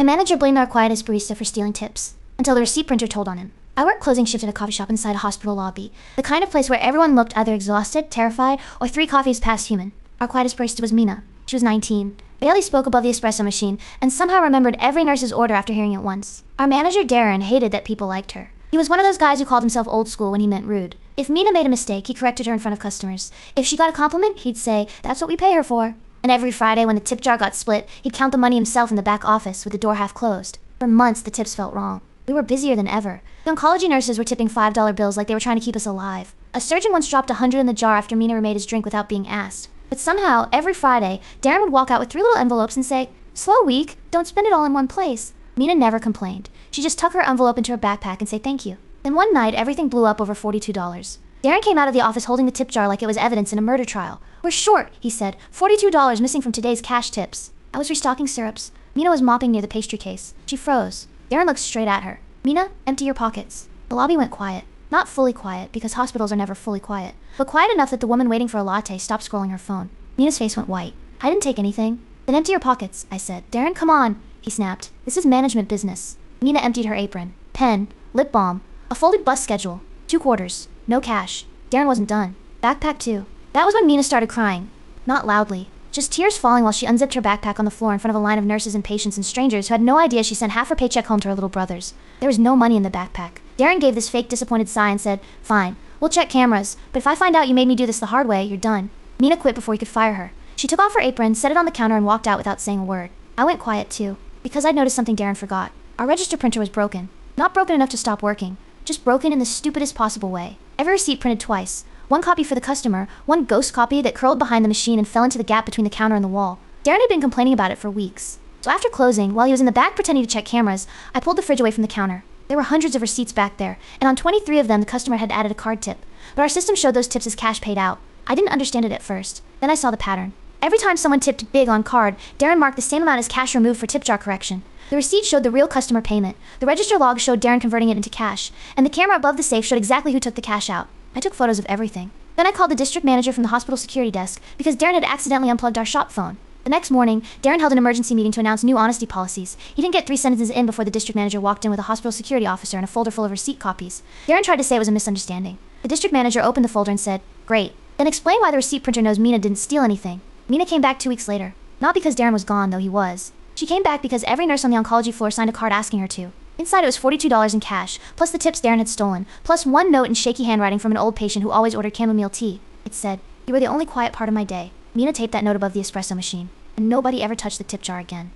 My manager blamed our quietest barista for stealing tips, until the receipt printer told on him. I worked closing shift at a coffee shop inside a hospital lobby, the kind of place where everyone looked either exhausted, terrified, or 3 coffees past human. Our quietest barista was Mina. She was 19, barely spoke above the espresso machine, and somehow remembered every nurse's order after hearing it once. Our manager Darren hated that people liked her. He was one of those guys who called himself old school when he meant rude. If Mina made a mistake, he corrected her in front of customers. If she got a compliment, he'd say, "That's what we pay her for." And every Friday when the tip jar got split, he'd count the money himself in the back office with the door half closed. For months, the tips felt wrong. We were busier than ever. The oncology nurses were tipping $5 bills like they were trying to keep us alive. A surgeon once dropped 100 in the jar after Mina remade his drink without being asked. But somehow, every Friday, Darren would walk out with 3 little envelopes and say, "Slow week, don't spend it all in one place." Mina never complained. She just tuck her envelope into her backpack and say thank you. Then one night, everything blew up over $42. Darren came out of the office holding the tip jar like it was evidence in a murder trial. "We're short," he said. $42 missing from today's cash tips." I was restocking syrups. Mina was mopping near the pastry case. She froze. Darren looked straight at her. "Mina, empty your pockets." The lobby went quiet. Not fully quiet, because hospitals are never fully quiet, but quiet enough that the woman waiting for a latte stopped scrolling her phone. Mina's face went white. "I didn't take anything." "Then empty your pockets," I said. "Darren, come on," he snapped. "This is management business." Mina emptied her apron. Pen, lip balm, a folded bus schedule, 2 quarters, no cash. Darren wasn't done. Backpack too. That was when Mina started crying. Not loudly. Just tears falling while she unzipped her backpack on the floor in front of a line of nurses and patients and strangers who had no idea she sent half her paycheck home to her little brothers. There was no money in the backpack. Darren gave this fake disappointed sigh and said, "Fine, we'll check cameras, but if I find out you made me do this the hard way, you're done." Mina quit before he could fire her. She took off her apron, set it on the counter, and walked out without saying a word. I went quiet too, because I'd noticed something Darren forgot. Our register printer was broken. Not broken enough to stop working, just broken in the stupidest possible way. Every receipt printed twice. One copy for the customer, one ghost copy that curled behind the machine and fell into the gap between the counter and the wall. Darren had been complaining about it for weeks. So after closing, while he was in the back pretending to check cameras, I pulled the fridge away from the counter. There were hundreds of receipts back there, and on 23 of them the customer had added a card tip. But our system showed those tips as cash paid out. I didn't understand it at first. Then I saw the pattern. Every time someone tipped big on card, Darren marked the same amount as cash removed for tip jar correction. The receipt showed the real customer payment. The register log showed Darren converting it into cash, and the camera above the safe showed exactly who took the cash out. I took photos of everything. Then I called the district manager from the hospital security desk because Darren had accidentally unplugged our shop phone. The next morning, Darren held an emergency meeting to announce new honesty policies. He didn't get 3 sentences in before the district manager walked in with a hospital security officer and a folder full of receipt copies. Darren tried to say it was a misunderstanding. The district manager opened the folder and said, "Great. Then explain why the receipt printer knows Mina didn't steal anything." Mina came back 2 weeks later. Not because Darren was gone, though he was. She came back because every nurse on the oncology floor signed a card asking her to. Inside it was $42 in cash, plus the tips Darren had stolen, plus one note in shaky handwriting from an old patient who always ordered chamomile tea. It said, "You were the only quiet part of my day." Mina taped that note above the espresso machine, and nobody ever touched the tip jar again.